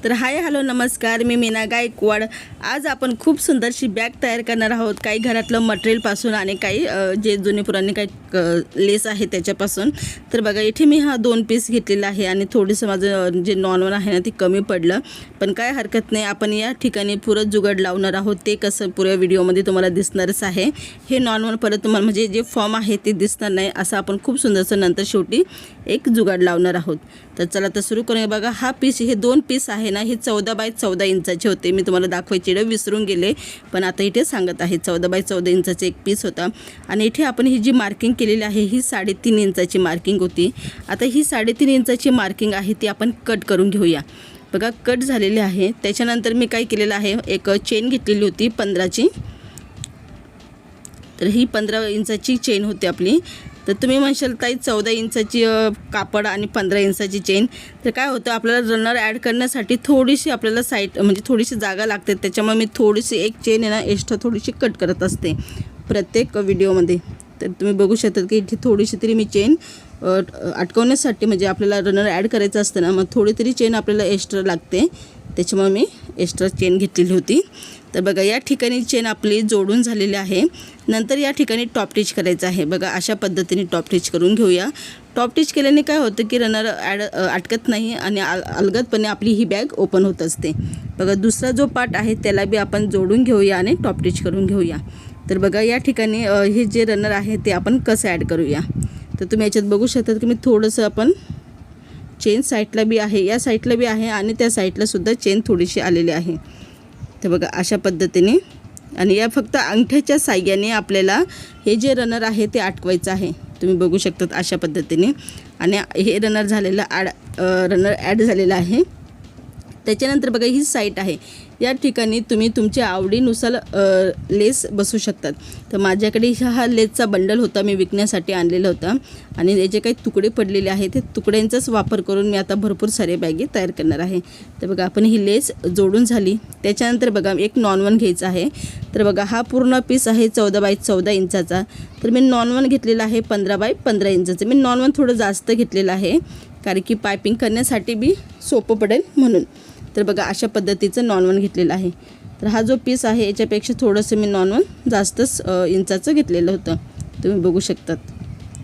तर hi hello नमस्कार, मी मीना गायकवाड। आज आपण खूप सुंदरशी बॅग तयार करणार आहोत। काही घरातलं मटेरियलपासून आणि काही जे जुने पुराणे काही लेस आहे त्याच्यापासून। तर बघा इथे मी हा 2 पीस घेतलेला आहे आणि थोडंसं माझं जे नॉनवन आहे ना ते कमी पडलं, पण काय हरकत नाही। आपण या ठिकाणी पुरं जुगाड लावणार आहोत। ते कसं पुऱ्या व्हिडिओमध्ये तुम्हाला दिसणारच आहे। हे नॉनवन परत तुम्हाला म्हणजे जे फॉर्म आहे ते दिसणार नाही, असं आपण खूप सुंदरसं नंतर शेवटी एक जुगाड लावणार आहोत। तर चला तर सुरू करूया। बघा हा पीस, हे 2 पीस आहे ना, हे 14 बाय 14 इंचाचे होते। मी तुम्हाला दाखवायचे विसरून गेले, पण आता इथे सांगत आहे 14 बाय 14 इंचाचे एक पीस होता। आणि इथे आपण ही जी मार्किंग केलेली आहे ही 3.5 इंचाची मार्किंग होती। आता ही 3.5 इंचाची मार्किंग आहे ती आपण कट करून घेऊया। बघा कट झालेली आहे। त्याच्यानंतर मी काय केलेलं आहे, एक चेन घेतलेली होती 15ची। तर ही 15 इंचाची चेन होती आपली। तर तुम्ही म्हणशाल ताई 14 इंचाची कापड आणि 15 इंचाची चेन, तर काय होतं आपल्याला रनर ॲड करण्यासाठी थोडीशी आपल्याला साईड म्हणजे थोडीशी जागा लागते। त्याच्यामुळे मी थोडीशी एक चेन आहे ना एक्स्ट्रा थोडीशी कट करत असते प्रत्येक व्हिडिओमध्ये। तर तुम्ही बघू शकता की इथे थोडीशी तरी मी चेन अटकवण्यासाठी, म्हणजे आपल्याला रनर ॲड करायचं असतं ना, मग थोडी तरी चेन आपल्याला एक्स्ट्रा लागते, त्याच्यामुळे मी एक्स्ट्रा चेन घेतलेली होती। तर बघा या ठिकाणी चेन आपली जोडून झालेली आहे। नंतर या ठिकाणी टॉप टिच करायचं आहे। बघा अशा पद्धतीने टॉप टिच करून घेऊया। टॉप टिच केल्याने काय होतं की रनर अटकत नाही आणि अलगदपणे आपली ही बॅग ओपन होत असते। बघा दुसरा जो पार्ट आहे त्याला बी आपण जोडून घेऊया आणि टॉप टिच करून घेऊया। तर बघा या ठिकाणी हे जे रनर आहे ते आपण कसं ॲड करूया। तर तुम्ही याच्यात बघू शकता की मी थोडंसं आपण चेन साईडला बी आहे, या साईडला बी आहे आणि त्या साईडला सुद्धा चेन थोडीशी आलेली आहे। तर बघा अशा पद्धतीने, आणि या फक्त अंगठ्याच्या साहाय्याने आपल्याला हे जे रनर आहे ते अटकवायचं आहे। तुम्ही बघू शकतात अशा पद्धतीने, आणि हे रनर ॲड झालेलं आहे। त्याच्यानंतर बघा ही साईड आहे, या ठिकाणी तुम्ही तुमच्या आवडीनुसार लेस बसू शकतात। तर माझ्याकडे हा लेसचा बंडल होता, मी विकण्यासाठी आणलेला होता, आणि याचे काही तुकडे पडलेले आहेत, ते तुकड्यांचाच वापर करून मी आता भरपूर सारे बॅगे तयार करणार आहे। तर बघा आपण ही लेस जोडून झाली। त्याच्यानंतर बघा एक नॉनवन घ्यायचं आहे। तर बघा हा पूर्ण पीस आहे 14 बाय 14 इंचाचा। तर मी नॉनवन घेतलेला आहे 15 बाय 15 इंचाचं। मी नॉनवन थोडं जास्त घेतलेलं आहे, कारण की पायपिंग करण्यासाठी बी सोपं पडेल म्हणून। तर बघा अशा पद्धतीचं नॉनवन घेतलेलं आहे। तर हा जो पीस आहे याच्यापेक्षा थोडंसं मी नॉनवन जास्तच इंचाचं घेतलेलं होतं, तुम्ही बघू शकतात।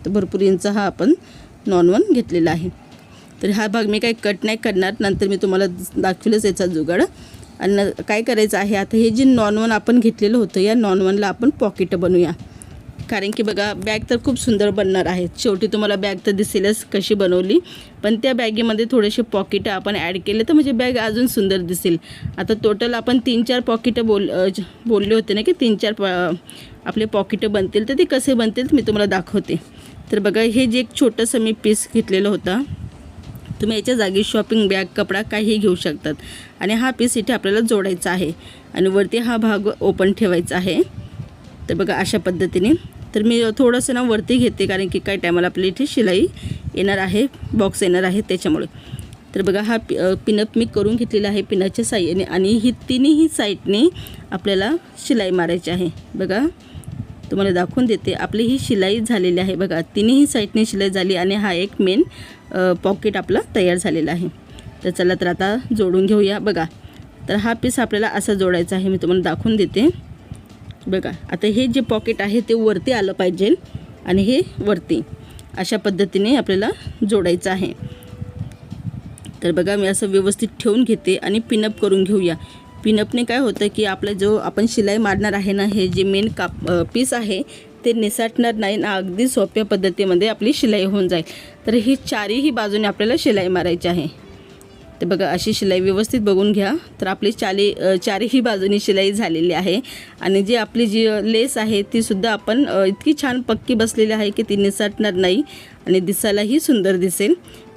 तर भरपूर इंच हा आपण नॉनवन घेतलेला आहे। तर हा भाग मी काही कट नाही करणार, नंतर मी तुम्हाला दाखवेलच याचा जुगाड। आणि काय करायचं आहे, आता हे जे नॉनवन आपण घेतलेलं होतं या नॉनवनला आपण पॉकेट बनवूया, कारण की बघा बॅग तर खूप सुंदर बनणार आहे। शेवटी तुम्हाला बॅग तर दिसेलच कशी बनवली, पण त्या बॅगेमध्ये थोडेसे पॉकेट आपण ॲड केले तर म्हणजे बॅग अजून सुंदर दिसेल। आता टोटल आपण 3-4 पॉकेट बोलले होते ना की 3-4 आपले पॉकेट बनतील, तर ते कसे बनतील मी तुम्हाला दाखवते। तर बघा हे जे एक छोटंसं मी पीस घेतलेलं होतं, तुम्ही याच्या जागी शॉपिंग बॅग, कपडा काही घेऊ शकतात। आणि हा पीस इथे आपल्याला जोडायचा आहे आणि वरती हा भाग ओपन ठेवायचा आहे। तर बघा अशा पद्धतीने, तर मी थोडंसं ना वरती घेते, कारण की काही टायमाला आपल्या इथे शिलाई येणार आहे, बॉक्स येणार आहे त्याच्यामुळे। तर बघा हा पिनअप मी करून घेतलेला आहे पिनाच्या साहाय्याने, आणि ही तिन्ही साईडने आपल्याला शिलाई मारायची आहे। बघा तुम्हाला दाखवून देते, आपली ही शिलाई झालेली आहे। बघा तिन्ही साईडने शिलाई झाली आणि हा एक मेन पॉकेट आपला तयार झालेला आहे। तर चला तर आता जोडून घेऊया। बघा तर हा पीस आपल्याला असा जोडायचा आहे, मी तुम्हाला दाखवून देते। बघा आता हे जे पॉकेट आहे ते वरती आलं पाहिजे, आणि हे वरती अशा पद्धतीने आपल्याला जोडायचं आहे। तर बघा मी असं व्यवस्थित ठेवून घेते आणि पिनअप करून घेऊया। पिनअपने काय होतं की आपला जो आपण शिलाई मारणार आहे ना, हे जे मेन पीस आहे ते निसटणार नाही ना, अगदी सोप्या पद्धतीमध्ये आपली शिलाई होऊन जाईल। तर ही चारही बाजूने आपल्याला शिलाई मारायची आहे। तर बघा अशी शिलाई व्यवस्थित बघून घ्या। तर आपली चारही बाजूनी शिलाई झालेली आहे, आणि जी आपली जी लेस आहे ती सुद्धा आपण इतकी छान पक्की बसलेली आहे की ती निसटणार नाही आणि दिसायलाही सुंदर दिसेल।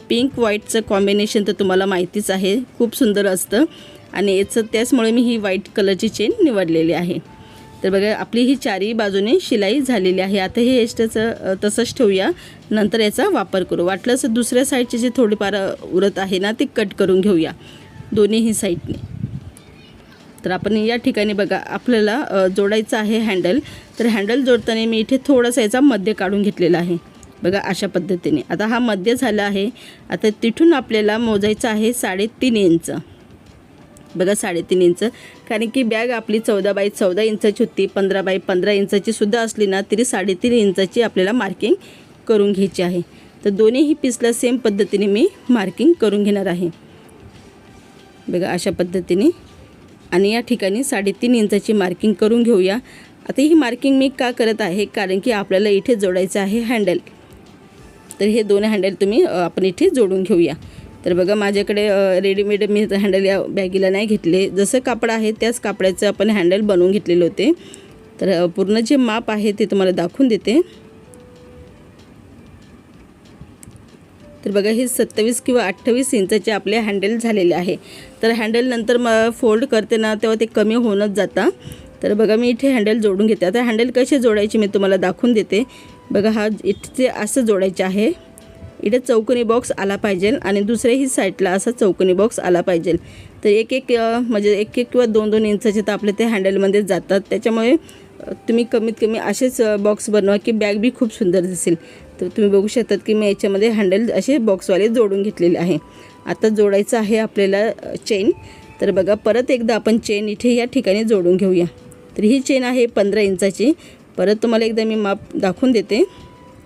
पिंक व्हाईटचं कॉम्बिनेशन तर तुम्हाला माहितीच आहे, खूप सुंदर असतं, आणि त्याचमुळे मी ही व्हाईट कलरची चेन निवडलेली आहे। तर बघा आपली ही चारही बाजूने शिलाई झालेली आहे। आता हे एक्स्ट्राचं तसंच ठेवूया, नंतर याचा वापर करू। वाटलंच दुसऱ्या साईडचे जे थोडेफार उरत आहे ना ते कट करून घेऊया दोन्हीही साईडने। तर आपण या ठिकाणी बघा आपल्याला जोडायचं आहे हँडल। तर हँडल जोडताना मी इथे थोडासा याचा मध्य काढून घेतलेला आहे। बघा अशा पद्धतीने आता हा मध्य झाला आहे। आता तिथून आपल्याला मोजायचं आहे 3.5 इंच। बघा 3.5 इंच, कारण की बॅग आपली 14 बाय 14 इंचाची होती. 15 बाय 15 इंचाची सुद्धा असली ना तरी 3.5 इंचाची आपल्याला मार्किंग करून घ्यायची आहे. तर दोन्हीही पीसला सेम पद्धतीने मी मार्किंग करून घेणार आहे. बघा अशा पद्धतीने. आणि या ठिकाणी 3.5 इंचाची मार्किंग करून घेऊया. आता ही मार्किंग मी का करत आहे, कारण की आपल्याला इथे जोडायचं आहे हँडल. तर हे दोन हँडल तुम्ही आपण इथे जोडून घेऊया. तर बघा माझ्याकडे रेडीमेड मी हँडल या बॅगीला नाही घेतले, जसं कापड आहे त्याच कापडाचं आपण हँडल बनवून घेतलेले होते. तर पूर्ण जे माप आहे ते तुम्हाला दाखवून देते. तर बघा हे 27 किंवा 28 इंचाचे आपले हँडल झालेले आहे. तर हँडल नंतर फोल्ड करते ना तेव्हा ते कमी होणंच जातं. तर बघा मी इथे हँडल जोडून घेते. आता हँडल कसे जोडायचे मी तुम्हाला दाखवून देते. बघा हा इथे असं जोडायचे आहे. इथे चौकोनी बॉक्स आला पाहिजे आणि दुसऱ्याही साईडला असा चौकोनी बॉक्स आला पाहिजे. तर एक म्हणजे एक किंवा 2 इंचाचे तर आपले ते हँडलमध्ये जातात. त्याच्यामुळे तुम्ही कमीत कमी असेच बॉक्स बनवा की बॅग बी खूप सुंदर दिसेल. तर तुम्ही बघू शकतात की मी याच्यामध्ये हँडल असे बॉक्सवाले जोडून घेतलेले आहे. आता जोडायचं आहे आपल्याला चेन. तर बघा परत एकदा आपण चेन इथे या ठिकाणी जोडून घेऊया. तर ही चेन आहे 15 इंचाची. परत तुम्हाला एकदा मी माप दाखवून देते.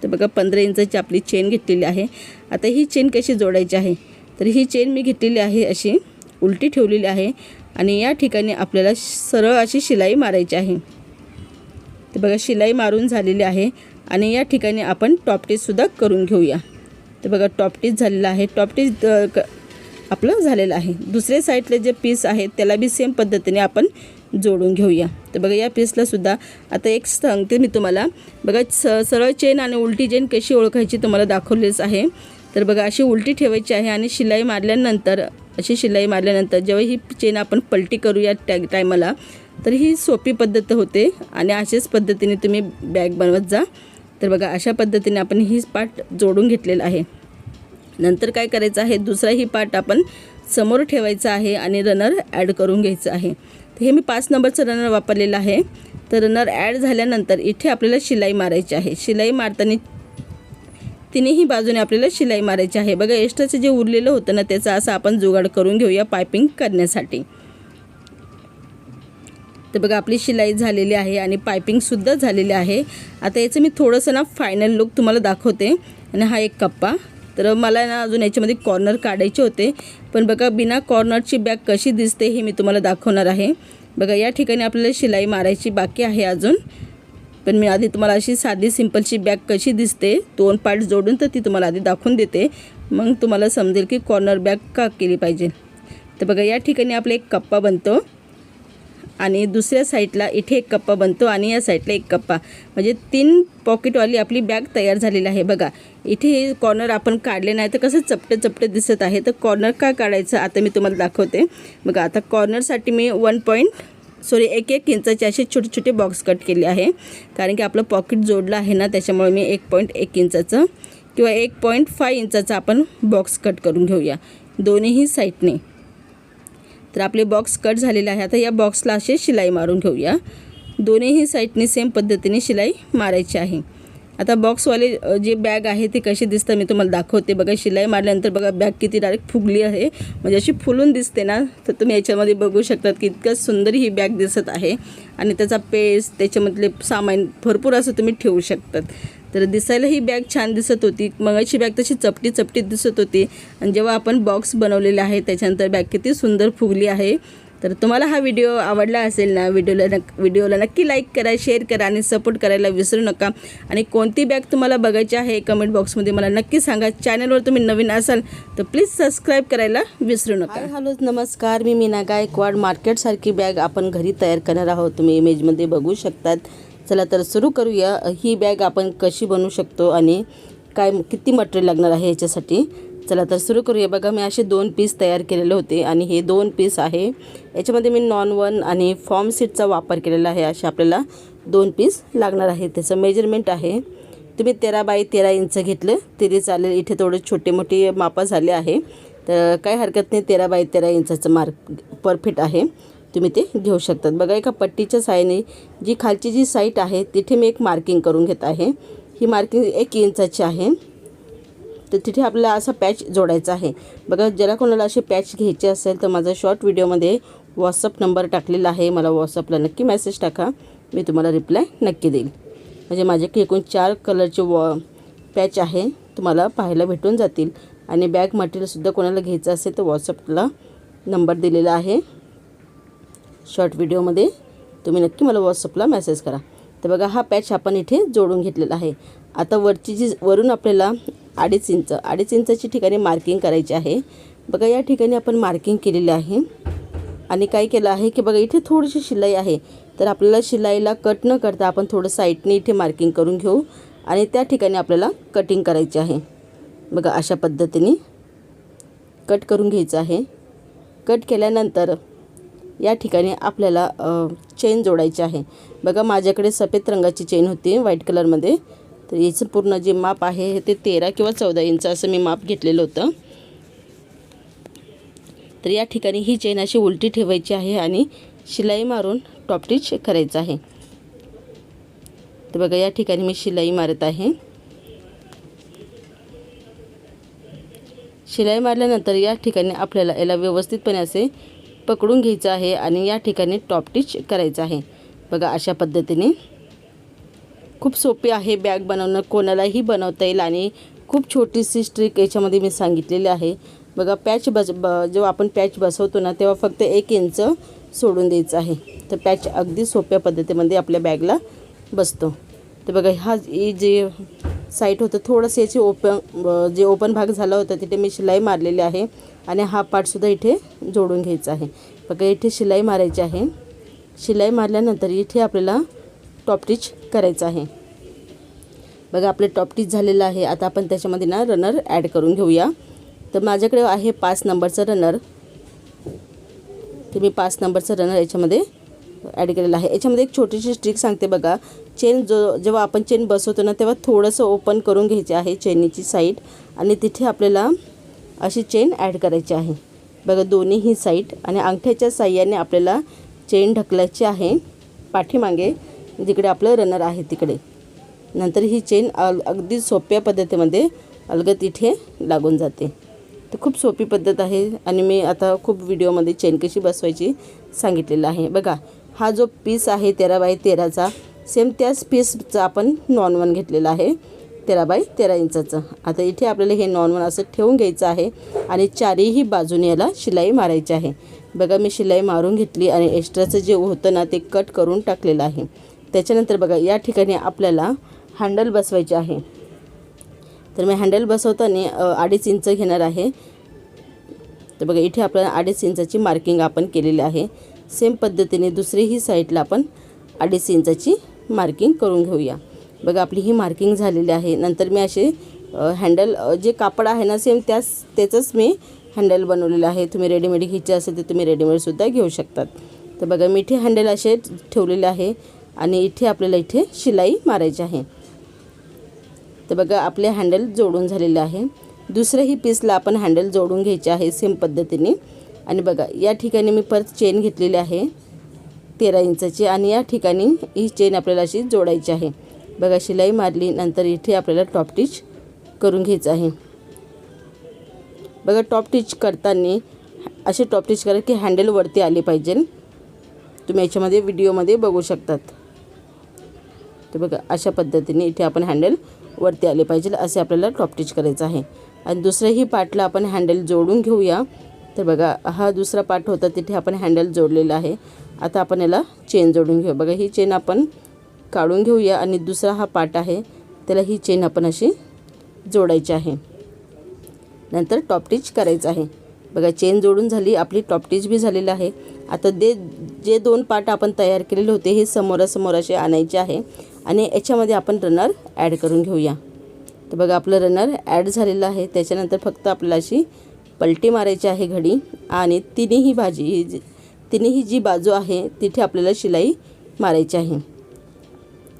तर बघा 15 इंचाची आपली चेन घेतलेली आहे. आता ही चेन कशी जोडायची आहे, तर ही चेन मी घेतलेली आहे अशी उलटी ठेवलेली आहे आणि या ठिकाणी आपल्याला सरळ अशी शिलाई मारायची आहे. तर बघा शिलाई मारून झालेली आहे आणि या ठिकाणी आपण टॉपटीजसुद्धा करून घेऊया. तर बघा टॉपटीज झालेलं आहे. टॉपटीज आपलं झालेलं आहे. दुसऱ्या साईडले जे पीस आहेत त्याला बी सेम पद्धतीने आपण जोडून घेऊया. तर बघा या पीसला सुद्धा आता एक सांगते मी तुम्हाला. बघा सरळ चेन आणि उलटी चेन कशी ओळखायची तुम्हाला दाखवलेच आहे. तर बघा अशी उलटी ठेवायची आहे आणि शिलाई मारल्यानंतर जेव्हा ही चेन आपण पलटी करूया टायमाला तर ही सोपी पद्धत होते आणि अशाच पद्धतीने तुम्ही बॅग बनवत जा. तर बघा अशा पद्धतीने आपण ही पार्ट जोडून घेतलेला आहे. नंतर काय करायचं आहे, दुसराही पार्ट आपण समोर ठेवायचा आहे आणि रनर ॲड करून घ्यायचं आहे. तर हे मी 5 नंबरचं रनर वापरलेलं आहे. तर रनर ॲड झाल्यानंतर इथे आपल्याला शिलाई मारायची आहे. शिलाई मारताना तिन्ही बाजूने आपल्याला शिलाई मारायची आहे. बघा एक्स्ट्राचं जे उरलेलं होतं ना त्याचा असं आपण जुगाड करून घेऊया पायपिंग करण्यासाठी. तर बघा आपली शिलाई झालेली आहे आणि पायपिंगसुद्धा झालेली आहे. आता याचं मी थोडंसं ना फायनल लुक तुम्हाला दाखवते. आणि हा एक कप्पा. तर मला ना अजून याच्यामध्ये कॉर्नर काढायचे होते, पण बघा बिना कॉर्नरची बॅग कशी दिसते हे मी तुम्हाला दाखवणार आहे. बघा या ठिकाणी आपल्याला शिलाई मारायची बाकी आहे अजून, पण मी आधी तुम्हाला अशी साधी सिंपलची बॅग कशी दिसते 2 पार्ट जोडून तर ती तुम्हाला आधी दाखवून देते. मग तुम्हाला समजेल की कॉर्नर बॅग का केली पाहिजे. तर बघा या ठिकाणी आपला एक कप्पा बनतो आणि दुसऱ्या साईडला इथे एक कप्पा बनतो आणि या साईडला एक कप्पा, म्हणजे 3 पॉकेटवाली आपली बॅग तयार झालेली आहे. बघा इथे कॉर्नर आपण काढले नाही तर कसं चपटे दिसत आहे. तर कॉर्नर का काढायचं आता मी तुम्हाला दाखवते. बघा आता कॉर्नरसाठी मी 1 इंचाचे असे छोटे बॉक्स कट केले आहे, कारण की आपलं पॉकेट जोडलं आहे ना त्याच्यामुळे मी 1.1 इंचाचं किंवा 1.5 इंचाचं आपण बॉक्स कट करून घेऊया दोन्हीही साईडने. तर आपले बॉक्स कट झालेले आहे. आता या बॉक्सला असे शिलाई मारून घेऊया. दोन्हीही साईडने सेम पद्धतीने शिलाई मारायची आहे. आता बॉक्सवाले जे बॅग आहे ते कशी दिसतं मी तुम्हाला दाखवते. बघा शिलाई मारल्यानंतर बघा बॅग किती डायरेक्ट फुगली आहे, म्हणजे अशी फुलून दिसते ना. तर तुम्ही याच्यामध्ये बघू शकतात की इतकं सुंदर ही बॅग दिसत आहे आणि त्याचा पेस त्याच्यामधले सामान भरपूर असं तुम्ही ठेवू शकतात. तर दिसायला ही बॅग छान दिसत होती. मगाची बॅग तशी चपटी दिसत होती आणि जेव्हा आपण बॉक्स बनवलेला आहे त्याच्यानंतर बॅग किती सुंदर फुगली आहे. तर तुम्हाला हा व्हिडिओ आवडला असेल ना, व्हिडिओला नक्की लाईक करा, शेअर करा आणि सपोर्ट करायला विसरू नका. आणि कोणती बॅग तुम्हाला बघायची आहे कमेंट बॉक्समध्ये मला नक्की सांगा. चॅनलवर तुम्ही नवीन असाल तर प्लीज सबस्क्राईब करायला विसरू नका. हॅलो नमस्कार, मी मीना गायकवाड. मार्केटसारखी बॅग आपण घरी तयार करणार आहोत, तुम्ही इमेजमध्ये बघू शकतात. चला तर सुरू करूया. ही बॅग आपण कशी बनवू शकतो आणि किती मटेरियल लागणार आहे याच्यासाठी. चला तर सुरू करूया. बघा मी असे 2 पीस तयार केलेले होते आणि हे 2 पीस आहे. याच्यामध्ये मी नॉन-1 आणि फॉर्म सीटचा वापर केलेला आहे. असे आपल्याला 2 पीस लागणार आहे. त्याचं मेजरमेंट आहे, तुम्ही 13 बाय 13 इंच घेतलं तरी चालेल. इथे थोडे छोटे मोठे मापा झाले आहे तर काही हरकत नाही. 13 बाय 13 इंचाचं मार्क परफेक्ट आहे, तुम्ही ते घेऊ शकतात. बघा एका पट्टीच्या साहाय्याने जी खालची जी साईड आहे तिथे मी एक मार्किंग करून घेत आहे. ही मार्किंग 1 इंचाची आहे. तर तिथे आपल्याला असा पॅच जोडायचा आहे. बघा ज्याला कोणाला असे पॅच घ्यायचे असेल तर माझा शॉर्ट व्हिडिओमध्ये व्हॉट्सअप नंबर टाकलेला आहे, मला व्हॉट्सअपला नक्की मेसेज टाका, मी तुम्हाला रिप्लाय नक्की देईल. म्हणजे माझ्याकडे एकूण 4 कलरचे पॅच आहे, तुम्हाला पाहायला भेटून जातील. आणि बॅग मटेरियलसुद्धा कोणाला घ्यायचं असेल तर व्हॉट्सअपला नंबर दिलेला आहे शॉर्ट व्हिडिओमध्ये, तुम्ही नक्की मला व्हॉट्सअपला मेसेज करा. तर बघा हा पॅच आपण इथे जोडून घेतलेला आहे. आता वरून आपल्याला 2.5 इंचाची ठिकाणी मार्किंग करायची आहे. बघा या ठिकाणी आपण मार्किंग केलेली आहे. आणि काय केलं आहे की बघा इथे थोडीशी शिलाई आहे, तर आपल्याला शिलाईला कट न करता आपण थोडं साईडने इथे मार्किंग करून घेऊ आणि त्या ठिकाणी आपल्याला कटिंग करायची आहे. बघा अशा पद्धतीने कट करून घ्यायचं आहे. कट केल्यानंतर या ठिकाणी आपल्याला चेन जोडायची आहे. बघा माझ्याकडे सफेद रंगाची चेन होती व्हाईट कलरमध्ये, तर याचं पूर्ण जे माप आहे ते 13 किंवा 14 इंच असं मी माप घेतलेलं होतं. तर या ठिकाणी ही चेन अशी उलटी ठेवायची आहे आणि शिलाई मारून टॉप स्टिच करायचं आहे. तर बघा या ठिकाणी मी शिलाई मारत आहे. शिलाई मारल्यानंतर या ठिकाणी आपल्याला याला व्यवस्थितपणे असे पकडून घ्यायचं आहे आणि या ठिकाणी टॉप स्टिच करायचं आहे. बघा अशा पद्धतीने खूप सोपी आहे बॅग बनवणं, कोणालाही बनवता येईल आणि खूप छोटीशी ट्रिक याच्यामध्ये मी सांगितलेली आहे. बघा पॅच जेव्हा आपण पॅच बसवतो ना तेव्हा फक्त 1 इंच सोडून द्यायचं आहे, तर पॅच अगदी सोप्या पद्धतीमध्ये आपल्या बॅगला बसतो. तर बघा हा जे साईड होतं थोडंसं याची ओपन भाग झाला होता तिथे मी शिलाई मारलेली आहे आणि हा पार्टसुद्धा इथे जोडून घ्यायचा आहे. बघा इथे शिलाई मारायची आहे. शिलाई मारल्यानंतर इथे आपल्याला टॉप स्टिच करायचं आहे. बघा आपले टॉप स्टिच झालेलं आहे. आता आपण त्याच्यामध्ये ना रनर ॲड करून घेऊया. तर माझ्याकडे आहे 5 नंबरचा रनर, तर मी 5 नंबरचा रनर याच्यामध्ये ॲड केलेला आहे. याच्यामध्ये एक छोटीशी ट्रिक सांगते बघा. चेन जेव्हा आपण चेन बसवतो ना तेव्हा थोडंसं ओपन करून घ्यायचे आहे चेनीची साईड आणि तिथे आपल्याला अशी चेन ॲड करायची आहे. बघा दोन्हीही साईड आणि अंगठ्याच्या साह्याने आपल्याला चेन ढकलायची आहे पाठीमागे जिकडे आपलं रनर आहे तिकडे. नंतर ही चेन अगदी सोप्या पद्धतीमध्ये अलगद इथे लागून जाते. तर खूप सोपी पद्धत आहे आणि मी आता खूप व्हिडिओमध्ये चेन कशी बसवायची सांगितलेलं आहे. बघा हा जो पीस आहे 13 बाय 13चा सेम त्याच पीसचा आपण नॉन 1 घेतलेला आहे 13 बाय 13 इंचाचं. आता इथे आपल्याला हे नॉन 1 असं ठेवून घ्यायचं आहे आणि चारही बाजूने याला शिलाई मारायची आहे. बघा मी शिलाई मारून घेतली आणि एक्स्ट्राचं जे होतं ना ते कट करून टाकलेलं आहे. त्याच्यानंतर बघा या ठिकाणी आपल्याला हँडल बसवायचे आहे. तर मी हँडल बसवताना 2.5 इंच घेणार आहे. तर बघा इथे आपल्याला 2.5 इंचाची मार्किंग आपण केलेली आहे. सेम पद्धतीने दुसरीही साईडला आपण 2.5 इंचाची मार्किंग करून घेऊया. बघा आपली ही मार्किंग झालेली आहे. नंतर मी असे हँडल जे कापड आहे ना सेम त्याचंच मी हँडल बनवलेलं आहे. तुम्ही रेडीमेड घ्यायचे असेल तर तुम्ही रेडीमेडसुद्धा घेऊ शकतात. तर बघा मी इथे हँडल असे ठेवलेले आहे आणि इथे आपल्याला इथे शिलाई मारायची आहे. तर बघा आपले हँडल जोडून झालेले आहे. दुसऱ्याही पीसला आपण हँडल जोडून घ्यायचे आहे सेम पद्धतीने. आणि बघा या ठिकाणी मी परत चेन घेतलेली आहे 13 इंचाची आणि या ठिकाणी ही चेन आपल्याला अशी जोडायची आहे. बघा शिलाई मारली नंतर इथे आपल्याला टॉप स्टिच करून घ्यायचं आहे. बघा टॉप स्टिच करताना असे टॉप स्टिच करा की हँडल वरती आले पाहिजे. तुम्ही याच्यामध्ये व्हिडिओमध्ये बघू शकतात. तर बघा अशा पद्धतीने इथे आपण हँडल वरती आले पाहिजे असे आपल्याला टॉप स्टिच करायचं आहे. आणि दुसऱ्याही पार्टला आपण हँडल जोडून घेऊया. तर बघा हा दुसरा पार्ट होता तिथे आपण हँडल जोडलेला आहे. आता आपण याला चेन जोडून घेऊ. बघा ही चेन आपण काढून घेऊया आणि दुसरा हा पार्ट आहे त्याला ही चेन आपण अशी जोडायची आहे. नंतर टॉप स्टिच करायचं आहे. बघा चेन जोडून झाली, आपली टॉप स्टिच बी झालेलं आहे. आता जे 2 पार्ट आपण तयार केलेले होते हे समोरासमोर असे आणायचे आहे आणि याच्यामध्ये आपण रनर ॲड करून घेऊया. तर बघा आपलं रनर ॲड झालेलं आहे. त्याच्यानंतर फक्त आपल्याला अशी पलटी मारायची आहे घडी आणि तिन्ही जी बाजू आहे तिथे आपल्याला शिलाई मारायची आहे.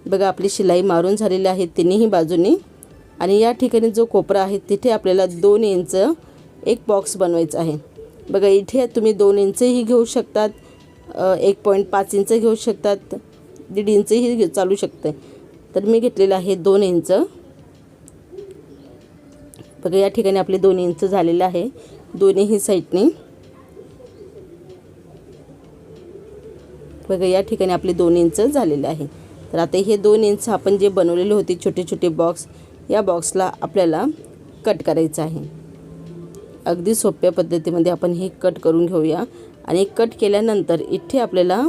बघा आपली शिलाई मारून झालेली आहे तिन्ही बाजूनी. आणि या ठिकाणी जो कोपरा आहे तिथे आपल्याला 2 इंच एक बॉक्स बनवायचा आहे. बघा इथे तुम्ही 2 इंचही घेऊ शकतात, 1.5 इंच घेऊ शकतात, 1.5 इंचही चालू शकते. तर मी घेतलेलं आहे 2 इंच. बघा या ठिकाणी आपले 2 इंच झालेले आहे दोन्हीही साईडने. बघा या ठिकाणी आपले 2 इंच झालेले आहे। तर आता हे 2 इंच आपण जे बनवलेले होते छोटे छोटे बॉक्स, या बॉक्सला आपल्याला कट करायचं आहे। अगदी सोप्या पद्धतीमध्ये आपण हे कट करून घेऊया। आणि कट केल्यानंतर इथे आपल्याला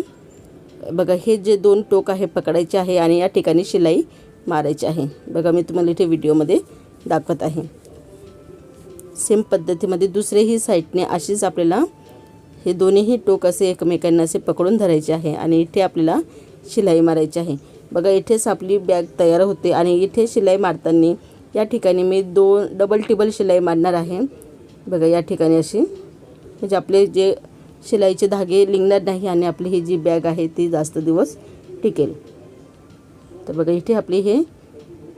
बघा हे जे 2 टोक आहे पकडायचे आहे आणि या ठिकाणी शिलाई मारायची आहे। बघा मी तुम्हाला इथे व्हिडिओमध्ये दाखवत आहे। सेम पद्धतीमध्ये दुसऱ्याही साईडने अशीच आपल्याला हे दोन्हीही टोक असे एकमेकांना असे पकडून धरायचे आहे आणि इथे आपल्याला शिलाई मारायची आहे। बघा इथेच आपली बॅग तयार होते आणि इथे शिलाई मारताना या ठिकाणी मी 2 डबल टिबल शिलाई मारणार आहे। बघा या ठिकाणी अशी, म्हणजे आपले जे शिलाईचे धागे निघणार नाही आणि आपली ही जी बॅग आहे ती जास्त दिवस टिकेल। तर बघा इथे आपली हे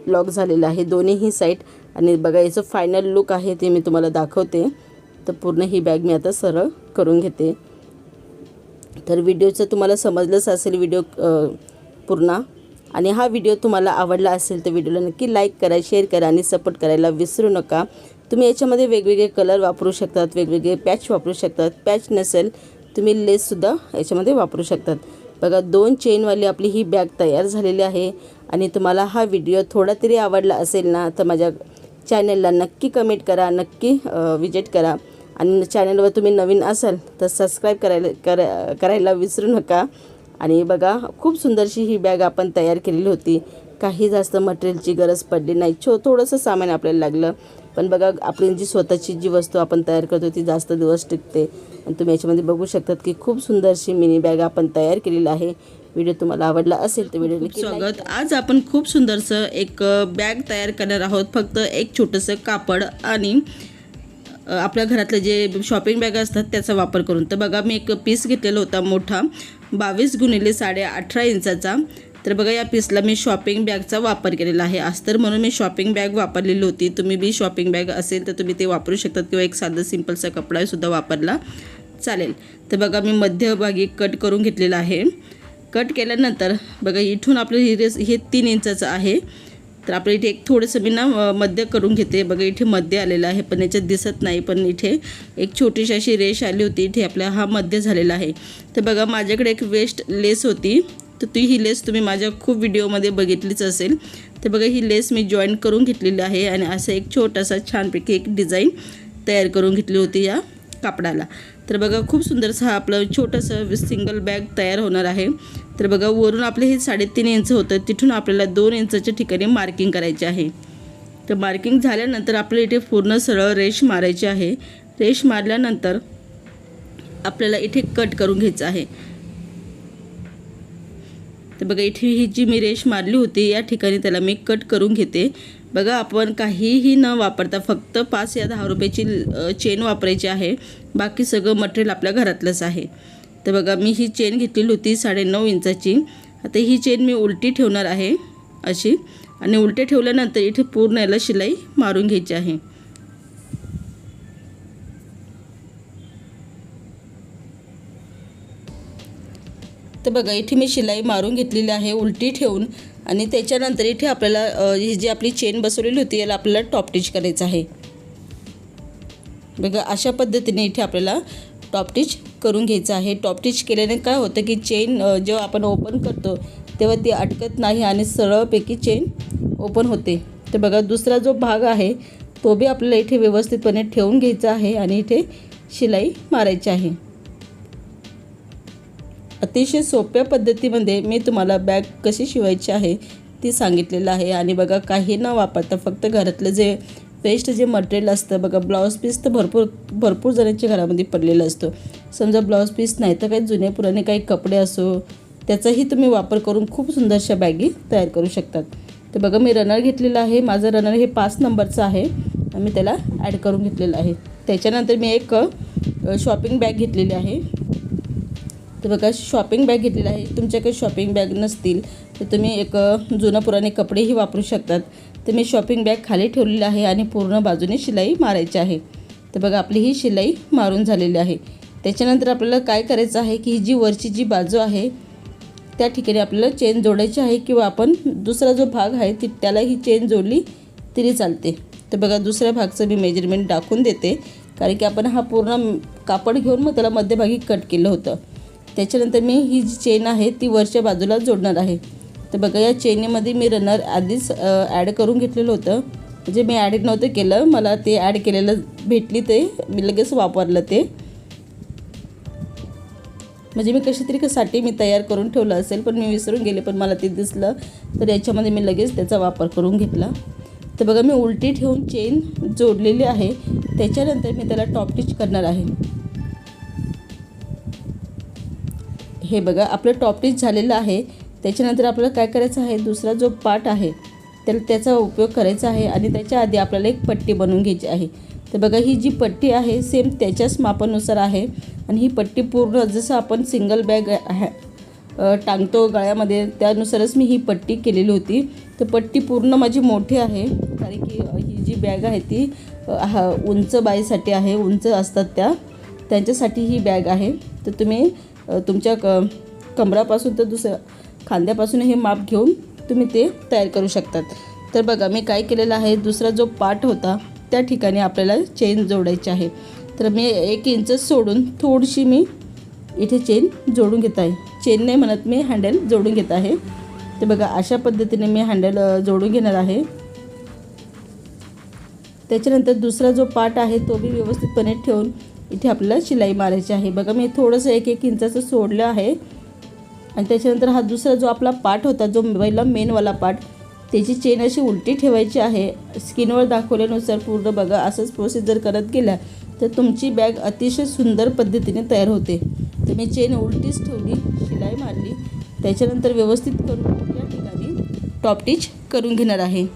लॉक झालेलं आहे दोन्हीही साईड। आणि बघा याचं फायनल लुक आहे ते मी तुम्हाला दाखवते। तर पूर्ण ही बॅग मी आता सरळ करून घेते। तर व्हिडिओचं तुम्हाला समजलंच असेल व्हिडिओ पूर्ण। आणि हा व्हिडिओ तुम्हाला आवडला असेल तर व्हिडिओला नक्की लाईक करा, शेअर करा आणि सपोर्ट करायला विसरू नका। तुम्ही याच्यामध्ये वेगवेगळे कलर वापरू शकतात, वेगवेगळे पॅच वापरू शकतात। पॅच नसेल तुम्ही लेससुद्धा याच्यामध्ये वापरू शकतात। बघा 2 चेनवाली आपली ही बॅग तयार झालेली आहे। आणि तुम्हाला हा व्हिडिओ थोडा तरी आवडला असेल ना तर माझ्या चॅनलला नक्की कमेंट करा, नक्की विजिट करा। आणि चॅनलवर तुम्ही नवीन असाल तर सबस्क्राईब करायला विसरू नका। आणि बघा खूप सुंदरशी ही बॅग आपण तयार केलेली होती। काही जास्त मटेरियलची गरज पडली नाही, थोडंसं सामान आपल्याला लागलं। पण बघा आपली जी स्वतःची जी वस्तू आपण तयार करतो ती जास्त दिवस टिकते। आणि तुम्ही याच्यामध्ये बघू शकतात की खूप सुंदरशी मिनी बॅग आपण तयार केलेली आहे। व्हिडिओ तुम्हाला आवडला असेल तर व्हिडिओ नक्की स्वागत। आज आपण खूप सुंदरसं एक बॅग तयार करणार आहोत। फक्त एक छोटंसं कापड आणि आपल्या घरातले जे शॉपिंग बॅग असतात त्याचा वापर करून। तर बघा मी एक पीस घेतलेला होता मोठा 22 x 18.5 इंचाचा। तर बघा या पीसला मी शॉपिंग बॅगचा वापर केलेला आहे। अस्तर म्हणून मी शॉपिंग बॅग वापरलेली होती। तुम्ही बी शॉपिंग बॅग असेल तर तुम्ही ते वापरू शकतात किंवा एक साधा सिंपलचा कपडासुद्धा वापरला चालेल। तर बघा मी मध्यभागी कट करून घेतलेला आहे। कट केल्यानंतर बघा इथून आपलं हे 3 इंचाचं आहे। तर आपल्या इथे एक थोडंसं मी ना मध्य करून घेते। बघा इथे मध्य आलेलं आहे पण याच्यात दिसत नाही, पण इथे एक छोटीशी अशी रेष आली होती, इथे आपला हा मध्य झालेला आहे। तर बघा माझ्याकडे एक वेस्ट लेस होती, तर ही लेस तुम्ही माझ्या खूप व्हिडिओमध्ये बघितलीच असेल। तर बघा ही लेस मी जॉईन करून घेतलेली आहे आणि असं एक छोटासा छानपैकी एक डिझाईन तयार करून घेतली होती या कापडाला। तर बघा खूप सुंदरसं हा आपलं छोटंसं सिंगल बॅग तयार होणार आहे। तर बघा वरून आपले हे 3.5 इंच होतं, तिथून आपल्याला 2 इंचाच्या ठिकाणी मार्किंग करायचे आहे। तर मार्किंग झाल्यानंतर आपल्याला इथे पूर्ण सरळ रेष मारायची आहे। रेष मारल्यानंतर आपल्याला इथे कट करून घ्यायचं आहे। तर बघा इथे ही जी मी रेष मारली होती या ठिकाणी त्याला मी कट करून घेते। बघा आपण काहीही न वापरता फक्त 5 या 10 रुपयाची चेन वापरायची आहे, बाकी सगळं मटेरियल आपल्या घरातलंच आहे। तर बघा मी ही चेन घेतलेली होती 9.5 इंचाची। आता ही चेन मी उलटी ठेवणार आहे अशी, आणि उलटे ठेवल्यानंतर इथे पूर्ण याला शिलाई मारून घ्यायची आहे। तर बघा इथे मी शिलाई मारून घेतलेली आहे उलटी ठेवून। आणि त्याच्यानंतर इथे आपल्याला ही जी आपली चेन बसवलेली होती याला आपल्याला टॉप टिच करायचं आहे। बघा अशा पद्धतीने इथे आपल्याला टॉप टिच करून घ्यायचं आहे। टॉप टिच केल्याने काय होतं की चेन जेव्हा आपण ओपन करतो तेव्हा ती अटकत नाही आणि सरळपैकी चेन ओपन होते। तर बघा दुसरा जो भाग आहे तो बी आपल्याला इथे व्यवस्थितपणे ठेवून घ्यायचा आहे आणि इथे शिलाई मारायची आहे। अतिशय सोप्या पद्धतीमध्ये मी तुम्हाला बॅग कशी शिवायची आहे ती सांगितलेलं आहे। आणि बघा काही न वापरता फक्त घरातलं जे वेस्ट जे मटेरियल असतं, बघा ब्लाऊज पीस तर भरपूर जणांच्या घरामध्ये पडलेलं असतं। समजा ब्लाऊज पीस नाही तर काही जुने पुराणे काही कपडे असो त्याचाही तुम्ही वापर करून खूप सुंदरशा बॅगी तयार करू शकतात। तर बघा मी रनर घेतलेला आहे, माझं रनर हे 5 नंबरचं आहे आणि मी त्याला ॲड करून घेतलेलं आहे। त्याच्यानंतर मी एक शॉपिंग बॅग घेतलेली आहे। तर बघा शॉपिंग बॅग घेतलेली आहे। तुमच्याकडे शॉपिंग बॅग नसतील तर तुम्ही एक जुनं पुराणे कपडेही वापरू शकतात। तर मी शॉपिंग बॅग खाली ठेवलेली आहे आणि पूर्ण बाजूने शिलाई मारायची आहे। तर बघा आपली ही शिलाई मारून झालेली आहे। त्याच्यानंतर आपल्याला काय करायचं आहे की ही जी वरची जी बाजू आहे त्या ठिकाणी आपल्याला चेन जोडायची आहे, किंवा आपण दुसरा जो भाग आहे त्याला ही चेन जोडली तरी चालते। तर बघा दुसऱ्या भागचं मी मेजरमेंट दाखवून देते, कारण की आपण हा पूर्ण कापड घेऊन मग त्याला मध्यभागी कट केलं होतं। त्याच्यानंतर मी ही जी चेन आहे ती वरच्या बाजूला जोडणार आहे. तर बघा या चेनीमध्ये मी रनर आधीच ॲड करून घेतलेलं होतं. म्हणजे मी ॲड नव्हतं केलं, मला ते ॲड केलेलं भेटली ते मी लगेच वापरलं ते. म्हणजे मी कशातरी मी तयार करून ठेवलं असेल पण मी विसरून गेले, पण मला ते दिसलं तर याच्यामध्ये मी लगेच त्याचा वापर करून घेतला. तर बघा मी उलटी ठेवून चेन जोडलेली आहे. त्याच्यानंतर मी त्याला टॉप स्टिच करणार आहे. हे बघा आपलं टॉप स्टिच झालेलं आहे. त्याच्यानंतर आपल्याला काय करायचं आहे, दुसरा जो पार्ट आहे त्याचा उपयोग करायचा आहे आणि त्याच्या आधी आपल्याला एक पट्टी बनवून घ्यायची आहे. तर बघा ही जी पट्टी आहे सेम त्याच्याच मापानुसार आहे आणि ही पट्टी पूर्ण जसं आपण सिंगल बॅग टांगतो गळ्यामध्ये त्यानुसारच मी ही पट्टी केलेली होती. तर पट्टी पूर्ण माझी मोठी आहे कारण की ही जी बॅग आहे ती उंच बाईसाठी आहे, उंच असतात त्यांच्यासाठी ही बॅग आहे. तर तुम्ही तुमच्या कमरापासून तर दुसऱ्या खांद्यापासून हे माप घेऊन तुम्ही ते तयार करू शकतात. तर बघा मी काय केलेलं आहे, दुसरा जो पार्ट होता त्या ठिकाणी आपल्याला चेन जोडायची आहे. तर मी 1 इंच सोडून थोडीशी मी इथे चेन जोडून घेत आहे. चेन नाही म्हणत, मी हँडल जोडून घेत आहे. तर बघा अशा पद्धतीने मी हँडल जोडून घेणार आहे. त्याच्यानंतर दुसरा जो पार्ट आहे तो मी व्यवस्थितपणे ठेवून इथे आपल्याला शिलाई मारायची आहे. बघा मी थोडंसं 1 इंचाचं सोडलं आहे आणि त्याच्यानंतर हा दुसरा जो आपला पार्ट होता, जो पहिला मेनवाला पार्ट, त्याची चेन अशी उलटी ठेवायची आहे. स्क्रीनवर दाखवल्यानुसार पूर्ण बघा असंच प्रोसिजर करत गेल्या तर तुमची बॅग अतिशय सुंदर पद्धतीने तयार होते. तर मी चेन उलटीच ठेवली, शिलाई मारली, त्याच्यानंतर व्यवस्थित करून या ठिकाणी टॉप स्टिच करून घेणार आहे.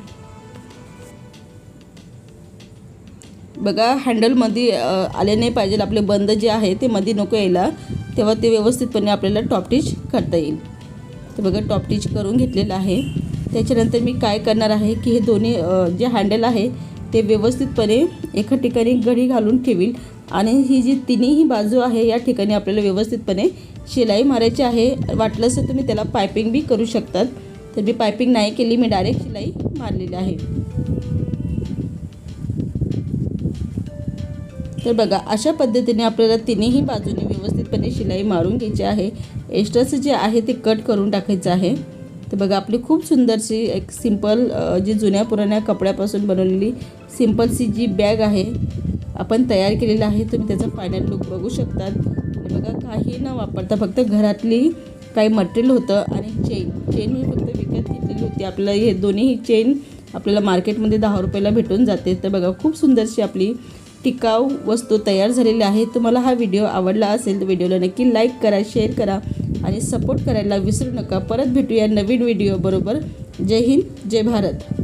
बघा हँडलमध्ये आले नाही पाहिजे, आपले बंद जे आहे ते मध्ये नको यायला, तेव्हा ते व्यवस्थितपणे आपल्याला टॉप स्टिच करता येईल. तर बघा टॉप स्टिच करून घेतलेलं आहे. त्याच्यानंतर मी काय करणार आहे की हे दोन्ही जे हँडल आहे ते व्यवस्थितपणे एका ठिकाणी घडी घालून ठेवील आणि ही जी तिन्ही बाजू आहे या ठिकाणी आपल्याला व्यवस्थितपणे शिलाई मारायची आहे. वाटलंच तर तुम्ही त्याला पायपिंग बी करू शकतात. तर मी पायपिंग नाही केली, मी डायरेक्ट शिलाई मारलेली आहे. तर बघा अशा पद्धतीने आपल्याला तिन्ही बाजूने व्यवस्थितपणे शिलाई मारून घ्यायची आहे. एक्स्ट्राचं जे आहे ते कट करून टाकायचं आहे. तर बघा आपली खूप सुंदरशी एक सिंपल जी जुन्या पुराण्या कपड्यापासून बनवलेली सिंपलशी जी बॅग आहे आपण तयार केलेली आहे. तुम्ही त्याचा फायनल लुक बघू शकतात. आणि बघा काही न वापरता फक्त घरातली काही मटेरियल होतं आणि चेन मी फक्त विकत घेतलेली होती. आपल्याला हे दोन्ही चेन आपल्याला मार्केटमध्ये 10 रुपयाला भेटून जाते. तर बघा खूप सुंदरशी आपली टिकाऊ वस्तू तयार झालेली आहे. तुम्हाला हा व्हिडिओ आवडला असेल तर व्हिडिओला नक्की लाईक करा, शेअर करा आणि सपोर्ट करायला विसरू नका. परत भेटूया नवीन व्हिडिओ बरोबर. जय हिंद, जय भारत.